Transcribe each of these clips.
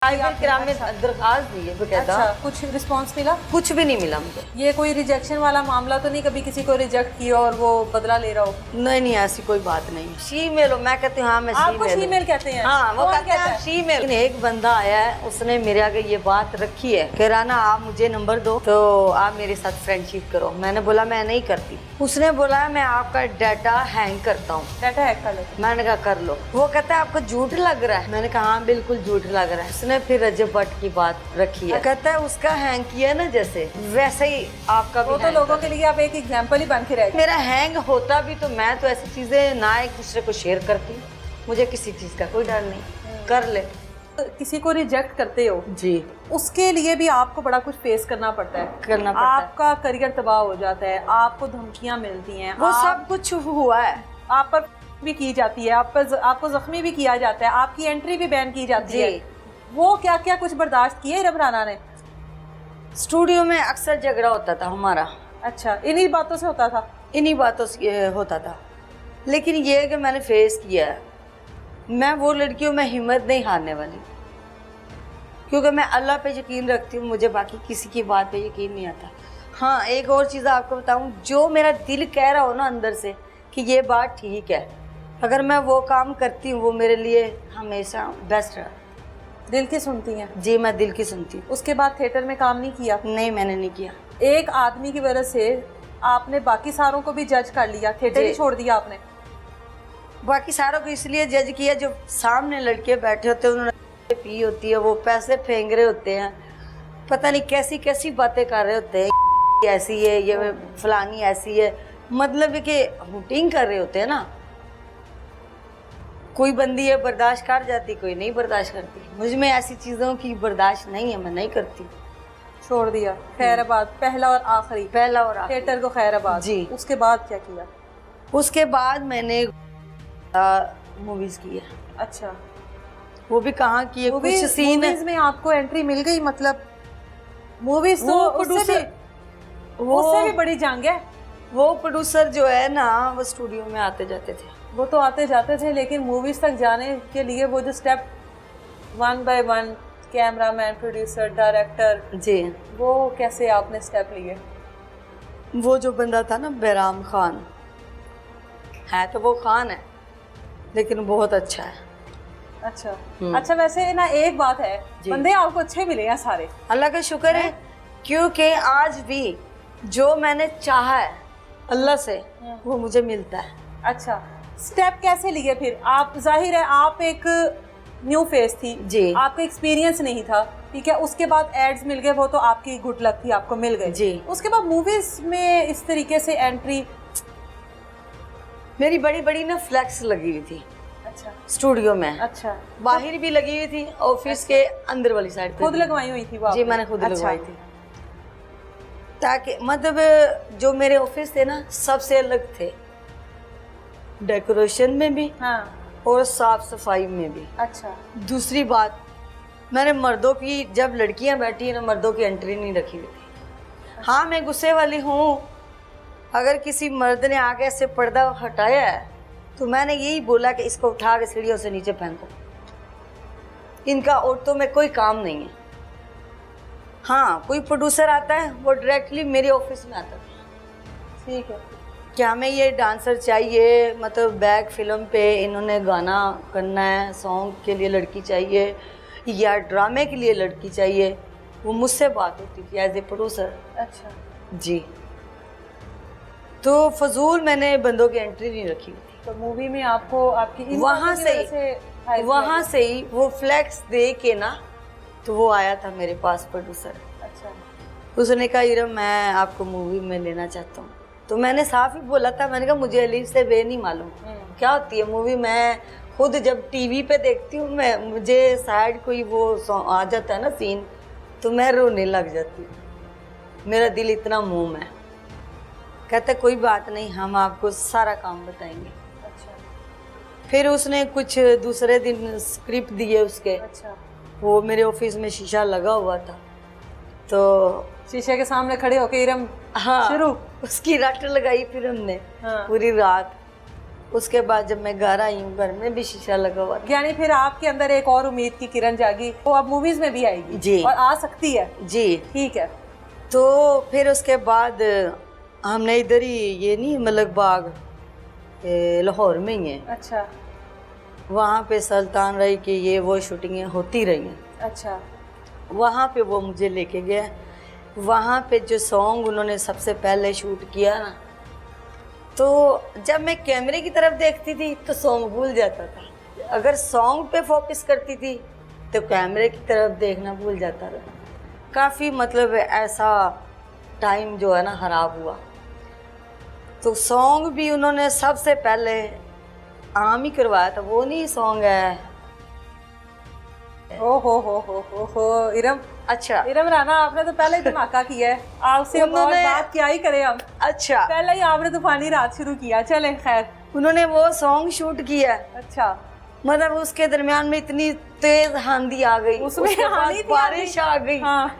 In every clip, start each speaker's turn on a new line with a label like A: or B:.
A: साहिबुल किराम में दरखास्त दी है बकायदा।
B: अच्छा, कुछ रिस्पांस मिला?
A: कुछ भी नहीं मिला मुझे।
B: ये कोई रिजेक्शन वाला मामला तो नहीं, कभी किसी को रिजेक्ट किया और वो बदला ले रहा हो?
A: नहीं नहीं, ऐसी कोई बात नहीं। शीमेल हो, मैं कहती हूँ हाँ मैं
B: आपको
A: शीमेल
B: शीमेल कहते हैं?
A: हाँ, वो
B: कौन
A: कहते हैं शीमेल। एक बंदा आया है, उसने मेरे आगे ये बात रखी है, कह रहा ना आप मुझे नंबर दो तो आप मेरे साथ फ्रेंडशिप करो। मैंने बोला मैं नहीं करती। उसने बोला मैं आपका डाटा हैंग करता हूँ।
B: डाटा हैक कर लेते?
A: मैंने कहा कर लो। वो कहता है आपको झूठ लग रहा है। मैंने कहा हाँ बिल्कुल झूठ लग रहा है। उसने फिर रजब भट्ट की बात रखी है, कहता है उसका हैंग किया ना जैसे वैसे ही आपका भी।
B: वो तो लोगों के लिए आप एक एग्जाम्पल ही बन के रह गए।
A: मेरा हैंग होता भी तो मैं तो ऐसी चीजें ना एक दूसरे को शेयर करती। मुझे किसी चीज का कोई डर नहीं, कर ले।
B: किसी को रिजेक्ट करते हो
A: जी,
B: उसके लिए भी आपको बड़ा कुछ फेस करना पड़ता है।
A: करना पड़ता है।
B: आपका करियर तबाह हो जाता है, आपको धमकियां मिलती हैं,
A: वो सब कुछ हुआ है।
B: आप पर भी की जाती है, आपको जख्मी भी किया जाता है, आपकी एंट्री भी बैन की जाती है। वो क्या क्या कुछ बर्दाश्त किया इरम राना ने?
A: स्टूडियो में अक्सर झगड़ा होता था हमारा।
B: अच्छा, इन्हीं बातों से होता था?
A: इन्हीं बातों से होता था। लेकिन ये कि मैंने फेस किया है। मैं वो लड़की हूँ, मैं हिम्मत नहीं हारने वाली, क्योंकि मैं अल्लाह पे यकीन रखती हूँ। मुझे बाकी किसी की बात पे यकीन नहीं आता। हाँ, एक और चीज़ आपको बताऊँ, जो मेरा दिल कह रहा हो ना अंदर से कि ये बात ठीक है, अगर मैं वो काम करती हूँ वो मेरे लिए हमेशा बेस्ट रहा।
B: दिल की सुनती हैं?
A: जी, मैं दिल की सुनती हूँ।
B: उसके बाद थिएटर में काम नहीं किया?
A: नहीं, मैंने नहीं किया।
B: एक आदमी की वजह से आपने बाकी सारों को भी जज कर लिया, थिएटर ही छोड़ दिया आपने?
A: बाकी सारों को इसलिए जज किया जो सामने लड़के बैठे होते हैं, उन्होंने पी होती है, वो पैसे फेंक रहे होते हैं, पता नहीं कैसी कैसी बातें कर रहे होते हैं, ऐसी है ये फलानी ऐसी है, मतलब कि हुटिंग कर रहे होते हैं ना। कोई बंदी है बर्दाश्त कर जाती, कोई नहीं बर्दाश्त करती। मुझ में ऐसी चीज़ों की बर्दाश्त नहीं है, मैं नहीं करती।
B: छोड़ दिया। खैराबाद पहला और आखिरी?
A: पहला और आखिरी।
B: थिएटर को खैराबाद।
A: जी।
B: उसके बाद क्या किया?
A: उसके बाद मैंने मूवीज की है।
B: अच्छा,
A: वो भी कहाँ की है, कुछ सीन
B: मूवीज में आपको एंट्री मिल गई? मतलब मूवीज तो उससे भी बड़ी जंग है।
A: वो प्रोड्यूसर जो है ना, वो स्टूडियो में आते जाते थे।
B: वो तो आते जाते थे, लेकिन मूवीज तक जाने के लिए वो जो step 1 by 1, cameraman, producer, director,
A: जी,
B: वो कैसे आपने स्टेप लिए?
A: वो जो बंदा था ना, बैराम खान, है तो वो खान है लेकिन बहुत अच्छा है।
B: अच्छा अच्छा, वैसे ना एक बात है, बंदे आपको अच्छे मिले हैं सारे,
A: अल्लाह का शुक्र है, क्योंकि आज भी जो मैंने चाहा है अल्लाह से वो मुझे मिलता है।
B: अच्छा, स्टेप कैसे लिए फिर आप? जाहिर है आप एक न्यू फेस थी
A: जी,
B: आपका एक्सपीरियंस नहीं था, ठीक है। उसके बाद एड्स मिल गए, वो तो आपकी गुड लक थी, आपको मिल गए
A: जी।
B: उसके बाद मूवीज में इस तरीके से एंट्री?
A: मेरी बड़ी बड़ी ना फ्लैक्स लगी हुई थी।
B: अच्छा,
A: स्टूडियो में।
B: अच्छा,
A: बाहर भी लगी हुई थी, ऑफिस के अंदर वाली साइड पे
B: खुद लगवाई हुई थी वो?
A: जी, मैंने खुद लगवाई थी, ताकि मतलब जो मेरे ऑफिस थे ना सबसे अलग थे, डेकोरेशन में भी
B: हाँ,
A: और साफ सफाई में भी।
B: अच्छा।
A: दूसरी बात, मैंने मर्दों की, जब लड़कियां बैठी हैं ना, मर्दों की एंट्री नहीं रखी हुई थी। हाँ, मैं गुस्से वाली हूँ, अगर किसी मर्द ने आगे ऐसे पर्दा हटाया है तो मैंने यही बोला कि इसको उठा के सीढ़ियों से नीचे फेंको। इनका औरतों में कोई काम नहीं है। हाँ, कोई प्रोड्यूसर आता है वो डायरेक्टली मेरे ऑफिस में आता है,
B: ठीक है,
A: क्या हमें ये डांसर चाहिए, मतलब बैक फिल्म पे इन्होंने गाना करना है, सॉन्ग के लिए लड़की चाहिए या ड्रामे के लिए लड़की चाहिए, वो मुझसे बात होती थी एज ए प्रोड्यूसर।
B: अच्छा
A: जी, तो फजूल मैंने बंदों की एंट्री नहीं रखी हुई थी।
B: तो मूवी में आपको आपकी
A: वहाँ से ही वो फ्लैक्स दे के ना, तो वो आया था मेरे पास प्रोड्यूसर।
B: अच्छा,
A: उसने कहा इरम मैं आपको मूवी में लेना चाहता हूँ। तो मैंने साफ ही बोला था, मैंने कहा मुझे अली से बे नहीं मालूम क्या होती है मूवी। मैं खुद जब टीवी पे देखती हूँ, मैं मुझे साइड कोई वो आ जाता है ना सीन, तो मैं रोने लग जाती हूँ, मेरा दिल इतना मुँह में। कहते कोई बात नहीं, हम आपको सारा काम बताएंगे।
B: अच्छा,
A: फिर उसने कुछ दूसरे दिन स्क्रिप्ट दिए उसके।
B: अच्छा,
A: वो मेरे ऑफिस में शीशा लगा हुआ था, तो
B: शीशे के सामने खड़े होके इरम
A: हाँ
B: शुरू
A: उसकी रट लगाई फिर हमने।
B: हाँ।
A: पूरी रात उसके बाद जब मैं घर आई हूँ, घर में भी शीशा लगा हुआ था।
B: यानी फिर आपके अंदर एक और उम्मीद की किरण जागी, वो अब मूवीज में भी आएगी
A: जी।
B: और आ सकती है।
A: जी।
B: ठीक है।
A: तो फिर उसके बाद हमने इधर ही, ये नहीं मलक बाग लाहौर में ही है,
B: अच्छा
A: वहाँ पे सुल्तान रही की ये वो शूटिंगें होती रही हैं।
B: अच्छा।
A: वहाँ पे वो मुझे लेके गया। वहाँ पे जो सॉन्ग उन्होंने सबसे पहले शूट किया ना, तो जब मैं कैमरे की तरफ देखती थी तो सॉन्ग भूल जाता था। अगर सॉन्ग पे फोकस करती थी तो कैमरे की तरफ देखना भूल जाता था। काफ़ी मतलब ऐसा टाइम जो है ना ख़राब हुआ। तो सॉन्ग भी उन्होंने सबसे पहले आम ही करवाया था। वो नहीं सॉन्ग है,
B: ओ हो इरम।
A: अच्छा
B: इरम राना, आपने तो पहले ही धमाका किया है, आपसे
A: उन्होंने-
B: बात क्या ही करें हम।
A: अच्छा
B: पहले ही आपने तूफानी रात शुरू किया। चले खैर।
A: उन्होंने वो सॉन्ग शूट किया।
B: अच्छा।
A: मतलब उसके दरमियान में इतनी तेज आंधी आ गई,
B: उसमें
A: उसके बाद
B: आंधी थी,
A: बारिश आ गई।
B: हाँ।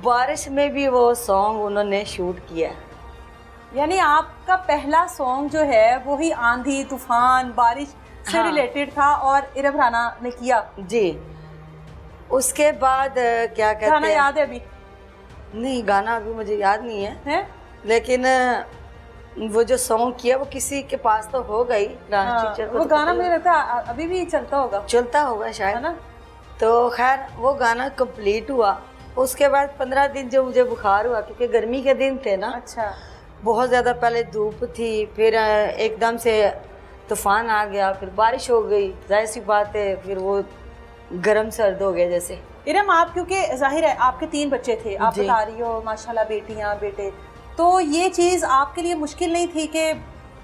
A: बारिश में भी वो सॉन्ग उन्होंने शूट किया।
B: यानी आपका पहला सॉन्ग जो है वो ही आंधी तूफान बारिश से
A: हाँ।
B: रिलेटेड था और इरम राना ने किया।
A: जी। उसके बाद क्या कहते
B: गाना
A: हैं,
B: याद है अभी?
A: नहीं गाना अभी मुझे याद नहीं है,
B: हैं?
A: लेकिन वो जो सॉन्ग किया वो किसी के पास तो हो गई डांस
B: हाँ,
A: टीचर को
B: वो
A: तो
B: गाना
A: पता ही
B: मुझे लगता है अभी भी चलता होगा,
A: चलता होगा
B: है
A: शायद
B: ना?
A: तो खैर वो गाना कंप्लीट हुआ। उसके बाद 15 दिन जो मुझे बुखार हुआ, क्योंकि गर्मी के दिन थे ना,
B: अच्छा।
A: बहुत ज़्यादा पहले धूप थी, फिर एकदम से तूफान आ गया, फिर बारिश हो गई, जाहिर सी बात है फिर वो गर्म सर्द हो गया जैसे।
B: इरम, आप क्योंकि जाहिर है आपके 3 बच्चे थे, आप
A: जी।
B: बता रही हो माशाल्लाह बेटियां बेटे, तो ये चीज़ आपके लिए मुश्किल नहीं थी कि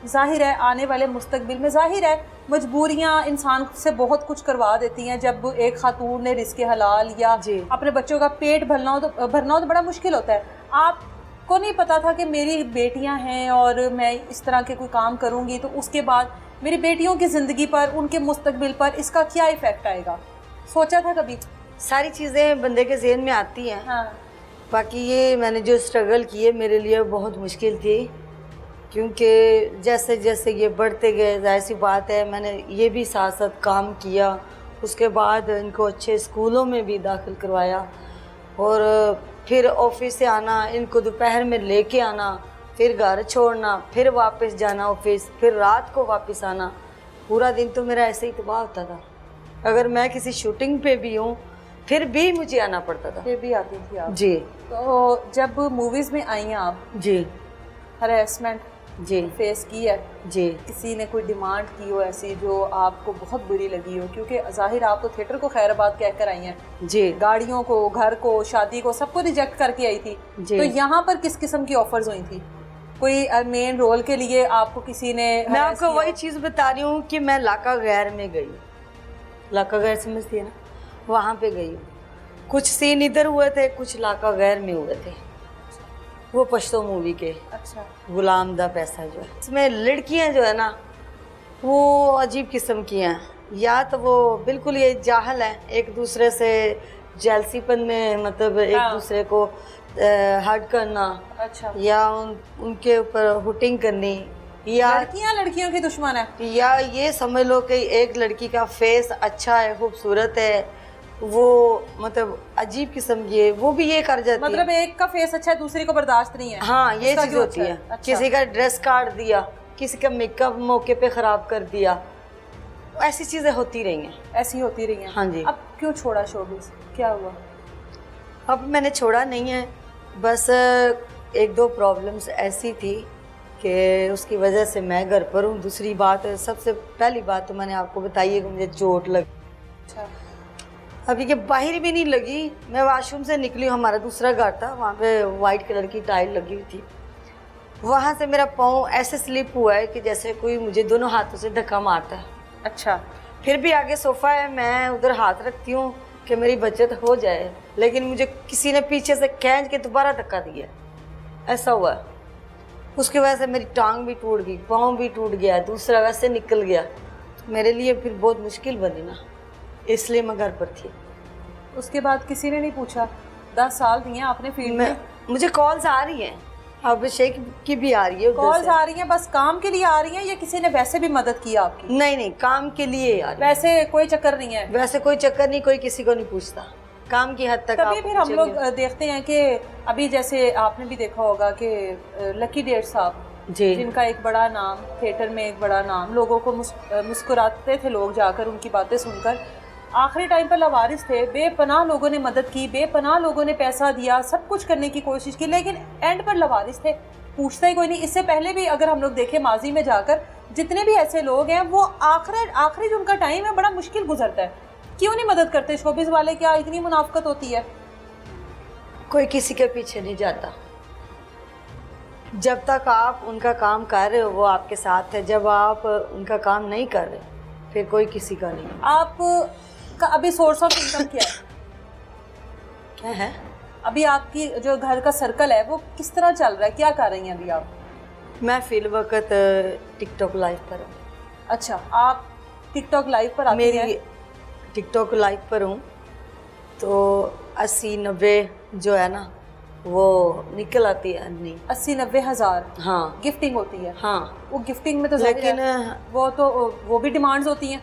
B: जाहिर है आने वाले मुस्तकबिल में जाहिर है मजबूरियां इंसान से बहुत कुछ करवा देती हैं। जब एक खातून ने रिस्क हलाल या
A: जी।
B: अपने बच्चों का पेट भरना हो तो बड़ा मुश्किल होता है। आपको नहीं पता था कि मेरी बेटियां हैं और मैं इस तरह के कोई काम करूंगी तो उसके बाद मेरी बेटियों की ज़िंदगी पर, उनके मुस्तकबिल पर इसका क्या इफ़ेक्ट आएगा? सोचा था कभी?
A: सारी चीज़ें बंदे के जहन में आती हैं।
B: हाँ।
A: बाकी ये मैंने जो स्ट्रगल किए मेरे लिए बहुत मुश्किल थी, क्योंकि जैसे जैसे ये बढ़ते गए, जाहिर सी बात है मैंने ये भी साथ साथ काम किया। उसके बाद इनको अच्छे स्कूलों में भी दाखिल करवाया और फिर ऑफिस से आना, इनको दोपहर में लेके आना, फिर घर छोड़ना, फिर वापस जाना ऑफिस, फिर रात को वापस आना। पूरा दिन तो मेरा ऐसे ही तबाह होता था। अगर मैं किसी शूटिंग पे भी हूँ फिर भी मुझे आना पड़ता था।
B: फिर भी आती थी आप?
A: जी।
B: तो जब मूवीज़ में आई हैं आप,
A: जी।
B: हरेसमेंट
A: जी।
B: फेस की है?
A: जी।
B: किसी ने कोई डिमांड की हो ऐसी जो आपको बहुत बुरी लगी हो? क्योंकि जाहिर आप तो थिएटर को खैराबाद कह कर आई हैं,
A: जी।
B: गाड़ियों को, घर को, शादी को, सबको रिजेक्ट करके आई थी।
A: जी।
B: तो यहाँ पर किस किस्म की ऑफर्स हुई थी? कोई मेन रोल के लिए आपको किसी ने?
A: मैं आपको वही चीज़ बता रही हूँ कि मैं लाका गैर में गई। लाका गैर समझती है ना, वहाँ पे गई हूँ। कुछ सीन इधर हुए थे, कुछ लाका गैर में हुए थे, वो पश्तो मूवी के।
B: अच्छा।
A: गुलाम दा पैसा जो है, इसमें लड़कियां जो है ना वो अजीब किस्म की हैं। या तो वो बिल्कुल ये जाहल है, एक दूसरे से जेलसीपन में, मतलब एक
B: हाँ।
A: दूसरे को हर्ट करना,
B: अच्छा।
A: या उनके ऊपर हुटिंग करनी, या
B: लड़कियां लड़कियों की दुश्मन है?
A: या ये समझ लो कि एक लड़की का फेस अच्छा है, खूबसूरत है, वो मतलब अजीब किस्म की है, वो भी ये कर जाती
B: मतलब एक का फेस अच्छा है दूसरी को बर्दाश्त नहीं है?
A: हाँ, ये
B: उसका
A: चीज़
B: क्यों
A: होती
B: अच्छा
A: है।
B: अच्छा।
A: किसी का ड्रेस काट दिया, किसी का मेकअप मौके पे ख़राब कर दिया, ऐसी चीज़ें होती रही हैं।
B: ऐसी होती रही हैं?
A: हाँ जी।
B: अब क्यों छोड़ा शोबिज़? क्या हुआ?
A: अब मैंने छोड़ा नहीं है, बस 1-2 प्रॉब्लम्स ऐसी थी कि उसकी वजह से मैं घर पर हूँ। दूसरी बात, सबसे पहली बात तो मैंने आपको बताई है कि मुझे चोट लगी।
B: अच्छा।
A: अभी के बाहर भी नहीं लगी, मैं वॉशरूम से निकली, हमारा दूसरा घर था, वहाँ पे वाइट कलर की टाइल लगी हुई थी, वहाँ से मेरा पाँव ऐसे स्लिप हुआ है कि जैसे कोई मुझे दोनों हाथों से धक्का मारता है।
B: अच्छा।
A: फिर भी आगे सोफ़ा है, मैं उधर हाथ रखती हूँ कि मेरी बचत हो जाए, लेकिन मुझे किसी ने पीछे से खींच के दोबारा धक्का दिया, ऐसा हुआ। उसकी वजह से मेरी टांग भी टूट गई, पाँव भी टूट गया, दूसरा वैसे निकल गया। तो मेरे लिए फिर बहुत मुश्किल बनी ना, इसलिए मैं घर पर थी।
B: उसके बाद किसी ने नहीं पूछा? 10 साल दिए आपने फील्ड में?
A: मुझे कॉल्स आ रही हैं अभिषेक की भी आ रही है उधर
B: कॉल्स
A: से।
B: आ रही हैं, बस काम के लिए आ रही हैं या किसी ने वैसे भी मदद की आपकी?
A: नहीं नहीं, काम के लिए यार,
B: वैसे कोई चक्कर नहीं है?
A: वैसे कोई चक्कर नहीं, कोई किसी को नहीं पूछता, काम की हद तक।
B: तभी
A: आपको
B: फिर हम लोग
A: चलिए।
B: देखते हैं कि अभी जैसे आपने भी देखा होगा कि लकी डेढ़ साहब,
A: जी
B: जिनका एक बड़ा नाम, थिएटर में एक बड़ा नाम, लोगों को मुस्कुराते थे लोग जाकर उनकी बातें सुनकर, आखिरी टाइम पर लावारिस थे, बेपनाह लोगों ने मदद की, बेपनाह लोगों ने पैसा दिया, सब कुछ करने की कोशिश की, लेकिन एंड पर लावारिस थे, पूछता ही कोई नहीं। इससे पहले भी अगर हम लोग देखें माजी में जाकर, जितने भी ऐसे लोग हैं वो आखिरी जो उनका टाइम है बड़ा मुश्किल गुजरता है, क्यों नहीं मदद करते शोबिस वाले? क्या इतनी मुनाफकत होती है?
A: कोई किसी के पीछे नहीं जाता, जब तक आप उनका काम कर रहे हो वो आपके साथ है, जब आप उनका काम नहीं कर रहे फिर कोई किसी का नहीं।
B: आप का अभी सोर्स ऑफ इनकम क्या है?
A: क्या है?
B: अभी आपकी जो घर का सर्कल है वो किस तरह चल रहा है, क्या कर रही हैं अभी आप?
A: मैं फिल वक्त टिकटॉक लाइव पर हूँ।
B: अच्छा, आप टिकटॉक लाइव पर आती हैं?
A: मेरी टिकटॉक लाइव पर हूँ तो 80-90 जो है ना वो निकल आती है अर्निंग।
B: 80-90 हज़ार
A: हाँ
B: गिफ्टिंग होती है?
A: हाँ।
B: वो गिफ्टिंग में तो जाहिर
A: लेकिन
B: है, वो भी डिमांड्स होती हैं,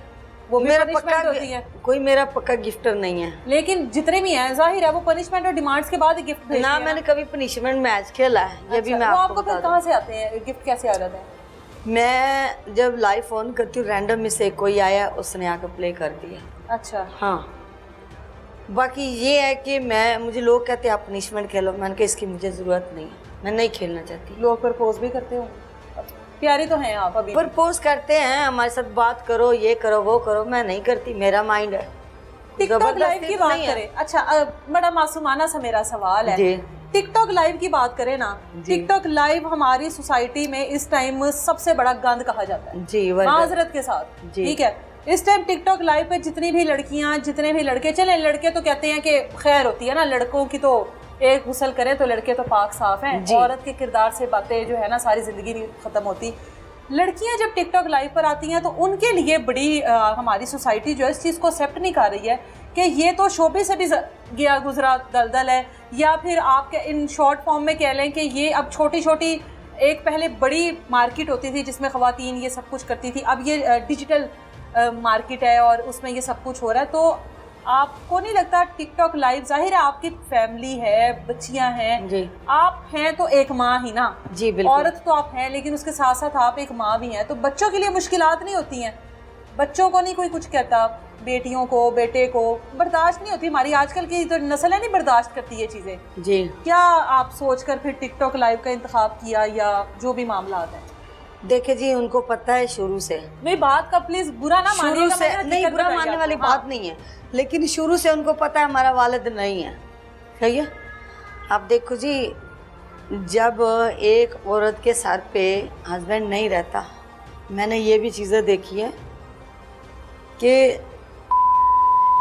B: वो भी
A: मेरा
B: पनिशमेंट होती है।
A: कोई मेरा पक्का गिफ्टर नहीं है,
B: लेकिन जितने भी हैं जाहिर है वो पनिशमेंट और डिमांड्स के बाद ही गिफ्ट भेजते
A: ना
B: हैं।
A: मैंने कभी पनिशमेंट मैच खेला है, ये भी
B: अच्छा,
A: मैं
B: वो
A: आपको
B: आपको फिर
A: बता
B: कहाँ से आते हैं, गिफ्ट कैसे आ जाते हैं?
A: दूं। मैं जब लाइव फोन करती हूँ रैंडम में से कोई आया उसने आकर प्ले कर दिया।
B: अच्छा,
A: हाँ, बाकी ये है कि मुझे लोग कहते हैं आप पनिशमेंट खेलो, मैंने कहा इसकी मुझे ज़रूरत नहीं है, मैं नहीं खेलना चाहती।
B: लोग प्रपोज भी करते हो? प्यारी तो हैं आप अभी।
A: प्रपोज करते हैं, हमारे साथ बात करो, ये करो वो करो, मैं नहीं करती, मेरा माइंड है।
B: टिकटॉक लाइव
A: जबरदस्ती
B: की
A: तो
B: बात
A: नहीं है।
B: करें, अच्छा बड़ा मासूमाना सा मेरा सवाल है,
A: जी
B: टिकटॉक लाइव की बात करें ना, टिकटॉक लाइव हमारी सोसाइटी में इस टाइम सबसे बड़ा गंद कहा जाता है,
A: जी
B: माजरत के साथ,
A: जी।
B: ठीक है? इस टाइम टिकटॉक लाइव पे जितनी भी लड़कियां, जितने भी लड़के, चले लड़के तो कहते हैं कि खैर होती है ना, लड़कों की तो एक गुसल करे तो लड़के तो पाक साफ हैं, औरत के किरदार से बातें जो है ना सारी जिंदगी नहीं खत्म होती। लड़कियां जब टिकटॉक लाइव पर आती हैं तो उनके लिए बड़ी हमारी सोसाइटी जो है इस चीज़ को एक्सेप्ट नहीं कर रही है कि ये तो शोबे से भी गया गुजरा दलदल है, या फिर आप इन शॉर्ट फॉर्म में कह लें कि ये अब छोटी छोटी, एक पहले बड़ी मार्केट होती थी जिसमें ख़वातीन ये सब कुछ करती थी, अब ये डिजिटल मार्केट है और उसमें ये सब कुछ हो रहा है। तो आपको नहीं लगता टिकटॉक लाइव, जाहिर है आपकी फैमिली है, बच्चियां हैं,
A: जी
B: आप हैं तो एक माँ ही ना,
A: जी बिल्कुल।
B: औरत तो आप हैं लेकिन उसके साथ साथ आप एक माँ भी हैं, तो बच्चों के लिए मुश्किलात नहीं होती हैं? बच्चों को नहीं कोई कुछ कहता, बेटियों को, बेटे को बर्दाश्त नहीं होती? हमारी आजकल की जो नस्ल है नहीं बर्दाश्त करती ये चीज़ें।
A: जी
B: क्या आप सोचकर फिर टिकटॉक लाइव का इंतखाब किया या जो भी मामला है?
A: देखे जी, उनको पता है शुरू से,
B: मेरी बात का प्लीज बुरा ना
A: शुरू
B: मानिएगा,
A: से
B: मैंने
A: नहीं,
B: हकीकत
A: बुरा
B: बताई
A: मानने वाली
B: आपको।
A: बात नहीं है, लेकिन शुरू से उनको पता है हमारा वालिद नहीं है, सही है। आप देखो जी, जब एक औरत के सर पे हस्बैंड नहीं रहता, मैंने ये भी चीज़ें देखी है कि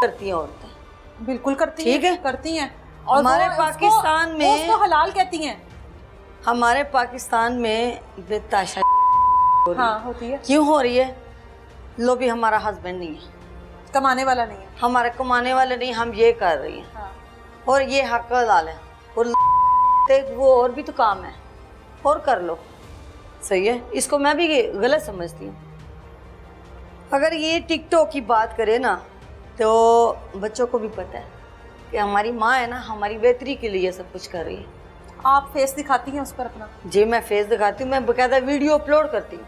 A: करती हैं औरतें,
B: बिल्कुल करती
A: ठीक
B: हैं,
A: है?
B: करती हैं। और
A: हमारे
B: वो
A: पाकिस्तान में,
B: उसको हलाल कहती हैं।
A: हमारे पाकिस्तान में बेताशा
B: हाँ होती है।
A: क्यों हो रही है? लो भी हमारा हस्बैंड नहीं है,
B: कमाने वाला नहीं है,
A: हमारे कमाने वाले नहीं, हम ये कर रही हैं,
B: हाँ।
A: और ये हक डाल है, और वो और भी तो काम है, और कर लो, सही है। इसको मैं भी गलत समझती हूँ। अगर ये टिकटॉक की बात करें ना, तो बच्चों को भी पता है कि हमारी माँ है ना, हमारी बेहतरी के लिए सब कुछ कर रही है।
B: आप फेस दिखाती हैं उस पर अपना?
A: जी मैं फेस दिखाती हूँ, मैं बकायदा वीडियो अपलोड करती हूँ।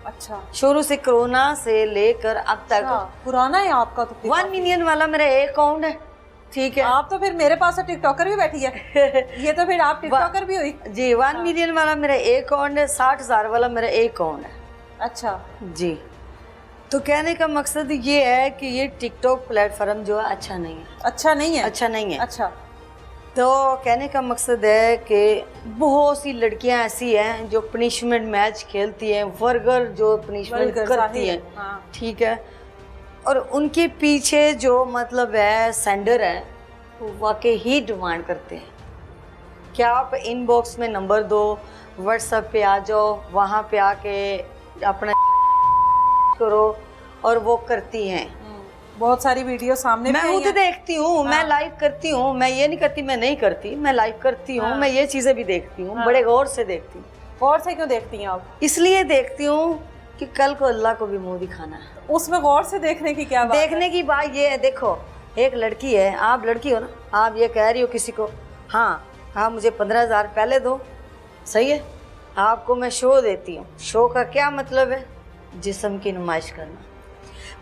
B: अच्छा,
A: शुरू से कोरोना से लेकर अब तक।
B: पुराना है आपका तो?
A: 1 मिलियन वाला मेरा एक अकाउंट है, ठीक है।
B: आप तो फिर मेरे पास तो टिकटॉकर भी बैठी है ये तो फिर आप टिकटॉकर भी हुई
A: जी। 1 मिलियन वाला मेरा एक अकाउंट है, 60,000 वाला मेरा एक अकाउंट है।
B: अच्छा
A: जी, तो कहने का मकसद ये है कि ये टिकटॉक प्लेटफॉर्म जो है अच्छा नहीं है।
B: अच्छा नहीं है?
A: अच्छा नहीं है।
B: अच्छा,
A: तो कहने का मकसद है कि बहुत सी लड़कियां ऐसी हैं जो पनिशमेंट मैच खेलती हैं, वर्गर जो पनिशमेंट करती हैं,
B: हाँ।
A: ठीक है, और उनके पीछे जो मतलब है सेंडर है वो वाकई ही डिमांड करते हैं कि आप इनबॉक्स में नंबर दो, व्हाट्सएप पे आ जाओ, वहाँ पे आके अपना करो, और वो करती हैं।
B: बहुत सारी वीडियो सामने
A: मैं
B: भी आई
A: खुद
B: हैं।
A: देखती हूँ, मैं
B: हाँ।
A: लाइव करती हूँ, मैं ये नहीं करती मैं नहीं करती, मैं लाइव करती हूँ,
B: हाँ।
A: मैं ये चीजें भी देखती हूँ,
B: हाँ।
A: बड़े गौर से देखती हूँ।
B: गौर से क्यों देखती हैं आप?
A: इसलिए देखती हूँ कि कल को अल्लाह को भी मुंह दिखाना है।
B: उसमें गौर से देखने की क्या बात है?
A: देखने की बात ये है, देखो एक लड़की है, आप लड़की हो ना, आप ये कह रही हो किसी को, हाँ आप मुझे 15,000 पहले दो, सही है, आपको मैं शो देती हूँ। शो का क्या मतलब है? जिस्म की नुमाइश करना।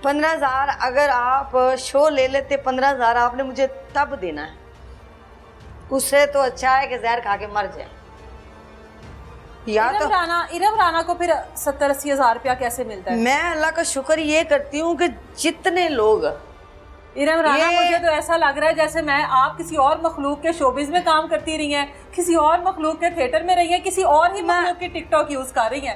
A: 15,000 अगर आप शो ले लेते, 15,000 आपने मुझे तब देना है, उससे तो अच्छा है कि जहर खा के मर जाए। या तो
B: इरम राना को फिर 70-80 हज़ार रुपया कैसे मिलता है?
A: मैं अल्लाह का शुक्र ये करती हूँ कि जितने लोग
B: इरम राना,
A: ये-
B: मुझे तो ऐसा लग रहा है जैसे मैं आप किसी और मखलूक के शोबिज में काम करती रही हैं, किसी और मखलूक के थिएटर में रही हैं, किसी और ही मखलूक की टिकटॉक यूज कर रही हैं।